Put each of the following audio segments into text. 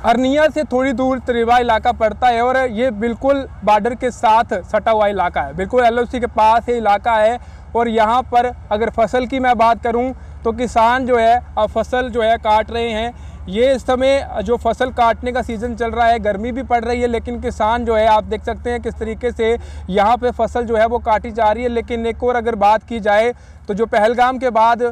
अरनिया से थोड़ी दूर त्रेवा इलाका पड़ता है और ये बिल्कुल बॉर्डर के साथ सटा हुआ इलाका है, बिल्कुल LOC के पास ये इलाका है। और यहाँ पर अगर फसल की मैं बात करूँ तो किसान जो है अब फसल जो है काट रहे हैं। ये इस समय जो फसल काटने का सीज़न चल रहा है, गर्मी भी पड़ रही है, लेकिन किसान जो है आप देख सकते हैं किस तरीके से यहाँ पे फसल जो है वो काटी जा रही है। लेकिन एक और अगर बात की जाए तो जो पहलगाम के बाद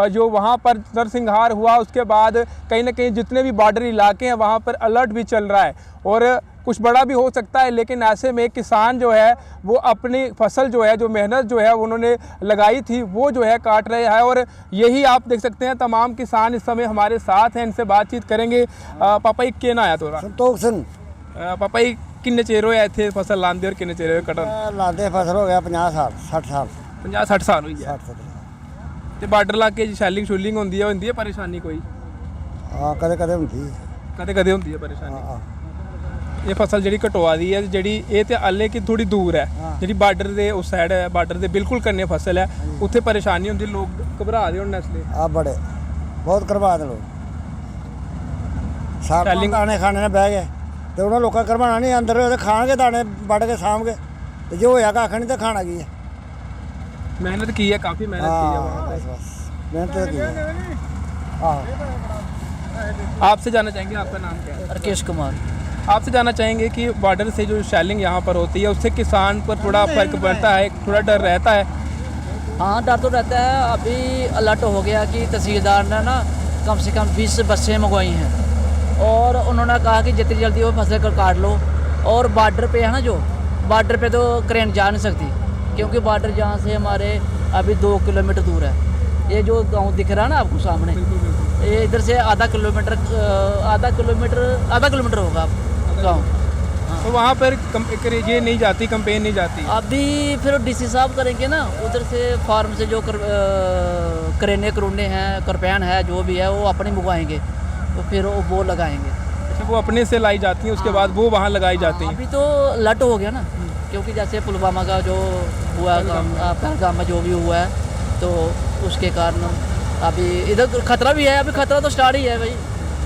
जो वहाँ पर नरसंहार हुआ, उसके बाद कहीं ना कहीं जितने भी बॉर्डर इलाके हैं वहाँ पर अलर्ट भी चल रहा है और कुछ बड़ा भी हो सकता है। लेकिन ऐसे में किसान जो है वो अपनी फसल जो है, जो मेहनत जो है उन्होंने लगाई थी, वो जो है काट रहे हैं। और यही आप देख सकते हैं तमाम किसान इस समय हमारे साथ हैं, इनसे बातचीत करेंगे। पापा जी केना आया तोरा? संतोष सिंह। पापा जी किन्ने चेर होए इत्थे फसल लांदे और किन्ने चेर होए कटन? लांदे फसल हो गया 50 साल 60 साल 50-60 साल हुई है। 60 ते बार्डर इलाके शैलिंग होंदी है परेशानी कोई? हाँ कदे कदे होंदी कदे होंदी है परेशानी। ये फसल जी कटवा दी है जी, ये तो हाले कि थोड़ी दूर है जी बार्डर के उस साइड है, बार्डर के बिल्कुल कन्ने फसल है, उत्थे परेशानी होंदी, लोग घबरा दे होने इसलिए। आ बड़े बहुत करवा दे लोग सारे दाने खाने ने बह गए तो उन्होंने लोगों करवाना नहीं, अंदर खाएंगे दाने बढ़ के साम के तो जो होया कख नहीं तो खाना की है। मेहनत की है, काफ़ी मेहनत की है वहाँ पे। बस मेहनत की है। आपसे जानना चाहेंगे आपका नाम क्या है? राकेश कुमार। आपसे जानना चाहेंगे कि बॉर्डर से जो शेलिंग यहाँ पर होती है उससे किसान पर थोड़ा फर्क पड़ता है, थोड़ा डर रहता है? हाँ डर तो रहता है। अभी अलर्ट हो गया कि तहसीलदार ने ना कम से कम 20 बसें मंगवाई हैं और उन्होंने कहा कि जितनी जल्दी वो फसल कर काट लो। और बॉर्डर पे है ना, जो बॉर्डर पे तो क्रेन जा नहीं सकती क्योंकि बॉर्डर जहाँ से हमारे अभी 2 किलोमीटर दूर है। ये जो गाँव दिख रहा है ना आपको सामने, ये इधर से आधा किलोमीटर होगा गाँव। तो वहाँ पर ये नहीं जाती, कंपेन नहीं जाती? अभी फिर डीसी साहब करेंगे ना, उधर से फार्म से जो करेने हैं, करपैन है, जो भी है वो अपने मंगवाएंगे तो फिर वो लगाएंगे। अच्छा, वो अपने से लाई जाती हैं, उसके बाद वो वहाँ लगाई जाती हैं? अभी तो लट हो गया ना, क्योंकि जैसे पुलवामा का जो हुआ, पहलगाम में जो भी हुआ है तो उसके कारण अभी इधर खतरा भी है। अभी खतरा तो स्टार्ट ही है भाई,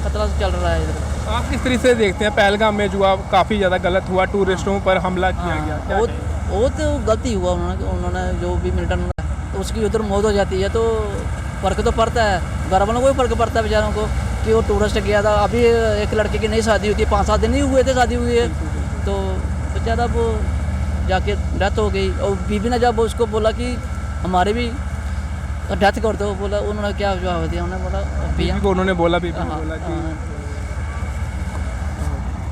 खतरा तो चल रहा है इधर। आप किस तरीके से देखते हैं पहलगाम में जो काफ़ी ज़्यादा गलत हुआ, टूरिस्टों पर हमला किया गया? वो तो गलती हुआ, उन्होंने जो भी मिलिटेंट तो उसकी उधर मौत हो जाती है तो फ़र्क तो पड़ता है, घर वालों को भी फ़र्क पड़ता है बेचारों को कि वो टूरिस्ट गया था। अभी एक लड़के की नई शादी होती है, 5-7 दिन ही हुए थे शादी हुई है, तो बेचारा वो जाके डेथ हो गई। और बीबी ने जब उसको बोला कि हमारे भी डेथ कर दो, बोला उन्होंने क्या जवाब दिया, उन्होंने बोला बीबी को उन्होंने बोला, बीबी को बोला कि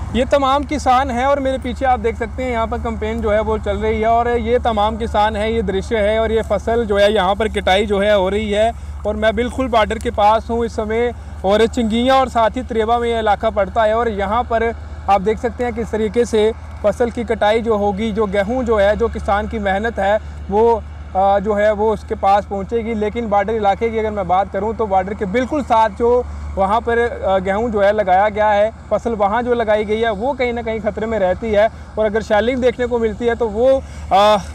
ये तमाम किसान हैं। और मेरे पीछे आप देख सकते हैं यहाँ पर कैंपेन जो है वो चल रही है और ये तमाम किसान हैं, ये दृश्य है और ये फसल जो है यहाँ पर कटाई जो है हो रही है। और मैं बिल्कुल बॉर्डर के पास हूँ इस समय और चिंगिया और साथ ही त्रेवा में ये इलाका पड़ता है। और यहाँ पर आप देख सकते हैं किस तरीके से फसल की कटाई जो होगी, जो गेहूँ जो है, जो किसान की मेहनत है वो जो है वो उसके पास पहुँचेगी। लेकिन बॉर्डर इलाके की अगर मैं बात करूँ तो बॉर्डर के बिल्कुल साथ जो वहाँ पर गेहूँ जो है लगाया गया है, फसल वहाँ जो लगाई गई है वो कहीं ना कहीं खतरे में रहती है। और अगर शेलिंग देखने को मिलती है तो वो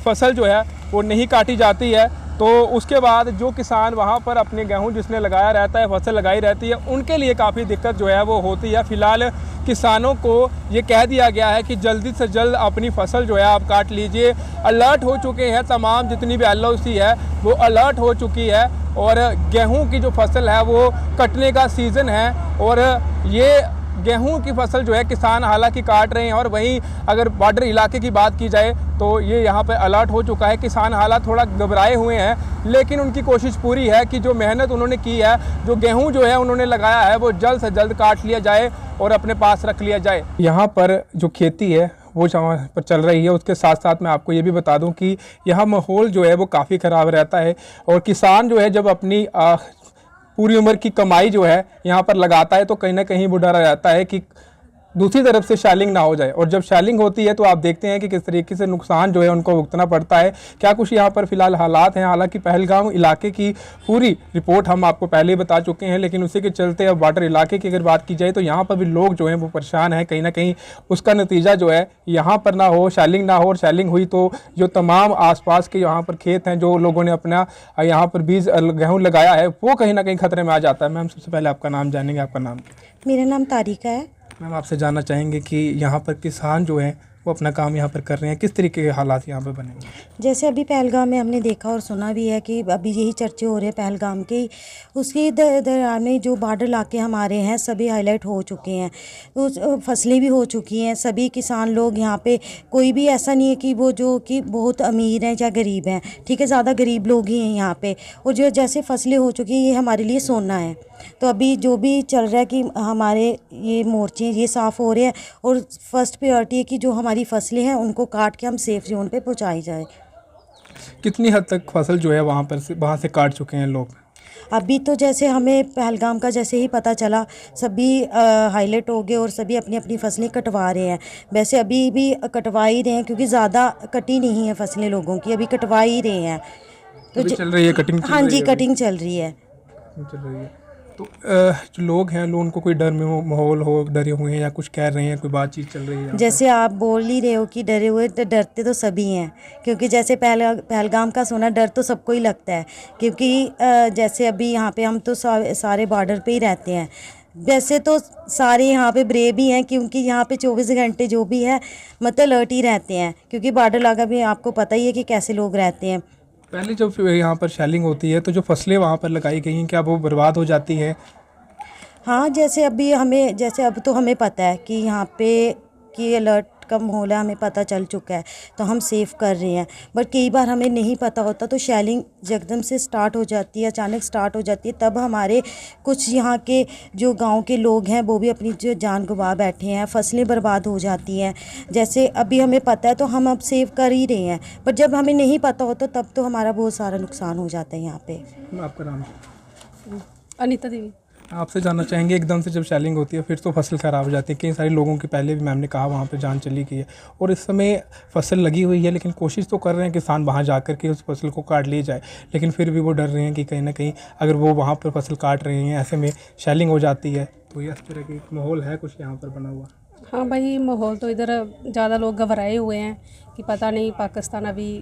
फसल जो है वो नहीं काटी जाती है, तो उसके बाद जो किसान वहाँ पर अपने गेहूँ जिसने लगाया रहता है, फसल लगाई रहती है, उनके लिए काफ़ी दिक्कत जो है वो होती है। फ़िलहाल किसानों को ये कह दिया गया है कि जल्दी से जल्द अपनी फसल जो है आप काट लीजिए। अलर्ट हो चुके हैं, तमाम जितनी भी LOC है वो अलर्ट हो चुकी है और गेहूं की जो फसल है वो कटने का सीज़न है। और ये गेहूं की फसल जो है किसान हालांकि काट रहे हैं। और वहीं अगर बॉर्डर इलाके की बात की जाए तो ये यहाँ पर अलर्ट हो चुका है। किसान हालांकि थोड़ा घबराए हुए हैं, लेकिन उनकी कोशिश पूरी है कि जो मेहनत उन्होंने की है, जो गेहूं जो है उन्होंने लगाया है, वो जल्द से जल्द काट लिया जाए और अपने पास रख लिया जाए। यहाँ पर जो खेती है वो जहाँ पर चल रही है, उसके साथ साथ मैं आपको ये भी बता दूं कि यहाँ माहौल जो है वो काफ़ी ख़राब रहता है। और किसान जो है जब अपनी पूरी उम्र की कमाई जो है यहाँ पर लगाता है तो कहीं ना कहीं वो डरा रहता है कि दूसरी तरफ से शेलिंग ना हो जाए। और जब शेलिंग होती है तो आप देखते हैं कि किस तरीके से नुकसान जो है उनको भुगतना पड़ता है। क्या कुछ यहाँ पर फिलहाल हालात हैं। हालांकि पहलगाम इलाके की पूरी रिपोर्ट हम आपको पहले ही बता चुके हैं, लेकिन उसी के चलते अब बॉर्डर इलाके की अगर बात की जाए तो यहाँ पर भी लोग जो हैं वो परेशान हैं। कहीं ना कहीं उसका नतीजा जो है यहाँ पर ना हो, शेलिंग ना हो। और शेलिंग हुई तो जो तमाम आसपास के यहाँ पर खेत हैं, जो लोगों ने अपना यहाँ पर बीज गेहूँ लगाया है, वो कहीं ना कहीं खतरे में आ जाता है। मैम सबसे पहले आपका नाम जानेंगे, आपका नाम? मेरा नाम तारिका है। मैम आपसे जानना चाहेंगे कि यहाँ पर किसान जो हैं वो अपना काम यहाँ पर कर रहे हैं, किस तरीके के हालात यहाँ पर बने हुए हैं? जैसे अभी पहलगाम में हमने देखा और सुना भी है कि अभी यही चर्चे हो रहे हैं पहलगाम के ही, उसके दरमियान में जो बॉर्डर इलाके हमारे हैं सभी हाईलाइट हो चुके हैं, उस फसलें भी हो चुकी हैं। सभी किसान लोग यहाँ पे, कोई भी ऐसा नहीं है कि वो जो कि बहुत अमीर हैं या गरीब हैं, ठीक है, ज़्यादा गरीब लोग ही हैं यहाँ पे। और जो जैसे फसलें हो चुकी हैं ये हमारे लिए सोना है। तो अभी जो भी चल रहा है कि हमारे ये मोर्चे ये साफ़ हो रहे हैं और फर्स्ट प्रायोरिटी है कि जो हमारी फसलें हैं उनको काट के हम सेफ जोन पे पहुंचाई जाए। कितनी हद तक फसल जो है वहाँ से काट चुके हैं लोग? अभी तो जैसे हमें पहलगाम का जैसे ही पता चला सभी हाईलाइट हो गए और सभी अपनी अपनी फसलें कटवा रहे हैं। वैसे अभी भी कटवा ही रहे हैं क्योंकि ज़्यादा कटी नहीं है फसलें लोगों की, अभी कटवा ही रहे हैं। तो चल रही है कटिंग? हाँ जी, कटिंग चल रही है। चल रही है। तो जो लोग हैं लोग उनको कोई डर में माहौल हो, डरे हुए हैं या कुछ कह रहे हैं, कोई बातचीत चल रही है? जैसे आप बोल ही रहे हो कि डरे हुए, तो डरते तो सभी हैं क्योंकि जैसे पहलगाम का सुना डर तो सबको ही लगता है क्योंकि जैसे अभी यहाँ पे हम तो सारे बॉर्डर पे ही रहते हैं। वैसे तो सारे यहाँ पे ब्रेव ही हैं क्योंकि यहाँ पे 24 घंटे जो भी है मतलब अलर्ट ही रहते हैं क्योंकि बॉर्डर इलाका भी आपको पता ही है कि कैसे लोग रहते हैं। पहले जब यहाँ पर शेलिंग होती है तो जो फसलें वहाँ पर लगाई गई हैं क्या वो बर्बाद हो जाती हैं? हाँ, जैसे अभी हमें, जैसे अब तो हमें पता है कि यहाँ पे कि अलर्ट का माहौल है, हमें पता चल चुका है तो हम सेव कर रहे हैं। बट कई बार हमें नहीं पता होता तो शेलिंग एकदम से स्टार्ट हो जाती है, अचानक स्टार्ट हो जाती है, तब हमारे कुछ यहाँ के जो गांव के लोग हैं वो भी अपनी जो जान गंवा बैठे हैं, फसलें बर्बाद हो जाती हैं। जैसे अभी हमें पता है तो हम अब सेव कर ही रहे हैं, पर जब हमें नहीं पता होता तब तो हमारा बहुत सारा नुकसान हो जाता है यहाँ पे। आपका नाम? अनीता देवी। आपसे जानना चाहेंगे, एकदम से जब शेलिंग होती है फिर तो फसल ख़राब हो जाती है, कई सारे लोगों की पहले भी मैम ने कहा वहाँ पे जान चली गई है और इस समय फसल लगी हुई है लेकिन कोशिश तो कर रहे हैं किसान वहाँ जा कर के उस फसल को काट ली जाए, लेकिन फिर भी वो डर रहे हैं कि कहीं ना कहीं अगर वो वहाँ पर फसल काट रहे हैं ऐसे में शेलिंग हो जाती है तो ये इस तरह की माहौल है कुछ यहाँ पर बना हुआ? हाँ भाई, माहौल तो इधर ज़्यादा लोग घबराए हुए हैं कि पता नहीं पाकिस्तान अभी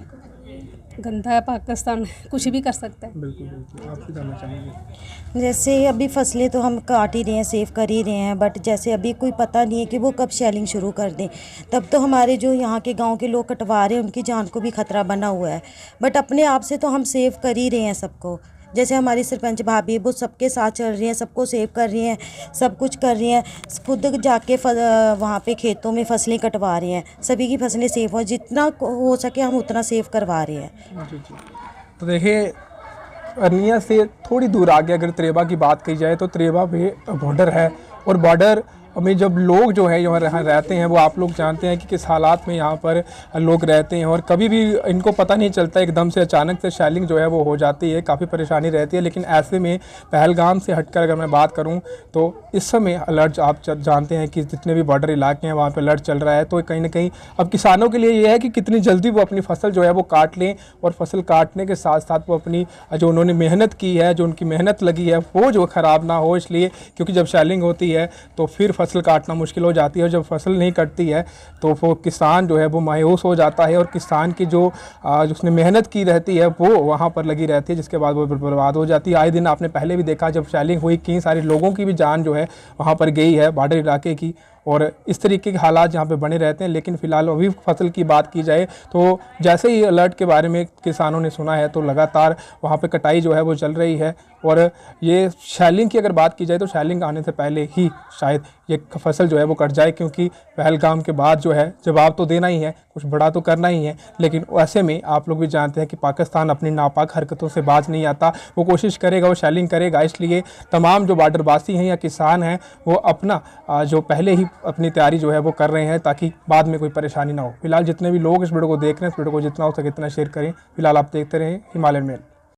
गंदा है, पाकिस्तान कुछ भी कर सकता है। बिल्कुल बिल्कुल। आपसे जानना चाहेंगे? जैसे अभी फसलें तो हम काट ही रहे हैं, सेव कर ही रहे हैं, बट जैसे अभी कोई पता नहीं है कि वो कब शेलिंग शुरू कर दें, तब तो हमारे जो यहाँ के गांव के लोग कटवा रहे हैं उनकी जान को भी खतरा बना हुआ है। बट अपने आप से तो हम सेव कर ही रहे हैं सबको। जैसे हमारी सरपंच भाभी वो सबके साथ चल रही हैं, सबको सेव कर रही हैं, सब कुछ कर रही हैं, खुद जाके वहाँ पे खेतों में फसलें कटवा रहे हैं, सभी की फसलें सेव हो, जितना हो सके हम उतना सेव करवा रहे हैं। जी जी। तो देखिए अरनिया से थोड़ी दूर आगे अगर त्रेबा की बात की जाए तो त्रेबा भी बॉर्डर है और बॉर्डर में जब लोग जो है यहाँ रहते हैं वो आप लोग जानते हैं कि किस हालात में यहाँ पर लोग रहते हैं और कभी भी इनको पता नहीं चलता, एकदम से अचानक से शेलिंग जो है वो हो जाती है, काफ़ी परेशानी रहती है। लेकिन ऐसे में पहलगाम से हटकर अगर मैं बात करूँ तो इस समय अलर्ट आप जानते हैं कि जितने भी बॉर्डर इलाके हैं वहाँ पर अलर्ट चल रहा है। तो कहीं ना कहीं अब किसानों के लिए ये है कि कितनी जल्दी वो अपनी फसल जो है वो काट लें और फसल काटने के साथ साथ वो अपनी जो उन्होंने मेहनत की है, जो उनकी मेहनत लगी है वो जो ख़राब ना हो, इसलिए क्योंकि जब शेलिंग होती है तो फिर फसल काटना मुश्किल हो जाती है और जब फसल नहीं कटती है तो वो किसान जो है वो मायूस हो जाता है और किसान की जो उसने मेहनत की रहती है वो वहाँ पर लगी रहती है, जिसके बाद वो बर्बाद हो जाती है। आए दिन आपने पहले भी देखा जब शेलिंग हुई कई सारे लोगों की भी जान जो है वहाँ पर गई है बॉर्डर इलाके की, और इस तरीके के हालात यहाँ पे बने रहते हैं। लेकिन फ़िलहाल अभी फसल की बात की जाए तो जैसे ही अलर्ट के बारे में किसानों ने सुना है तो लगातार वहाँ पे कटाई जो है वो चल रही है। और ये शेलिंग की अगर बात की जाए तो शेलिंग आने से पहले ही शायद ये फसल जो है वो कट जाए, क्योंकि पहलगाम के बाद जो है जवाब तो देना ही है, कुछ बड़ा तो करना ही है। लेकिन ऐसे में आप लोग भी जानते हैं कि पाकिस्तान अपनी नापाक हरकतों से बाज नहीं आता, वो कोशिश करेगा, वो शेलिंग करेगा। इसलिए तमाम जो बॉर्डरवासी हैं या किसान हैं वो अपना जो पहले ही अपनी तैयारी जो है वो कर रहे हैं ताकि बाद में कोई परेशानी ना हो। फिलहाल जितने भी लोग इस वीडियो को देख रहे हैं इस वीडियो को जितना हो सके इतना शेयर करें। फिलहाल आप देखते रहें हिमालयन मेल।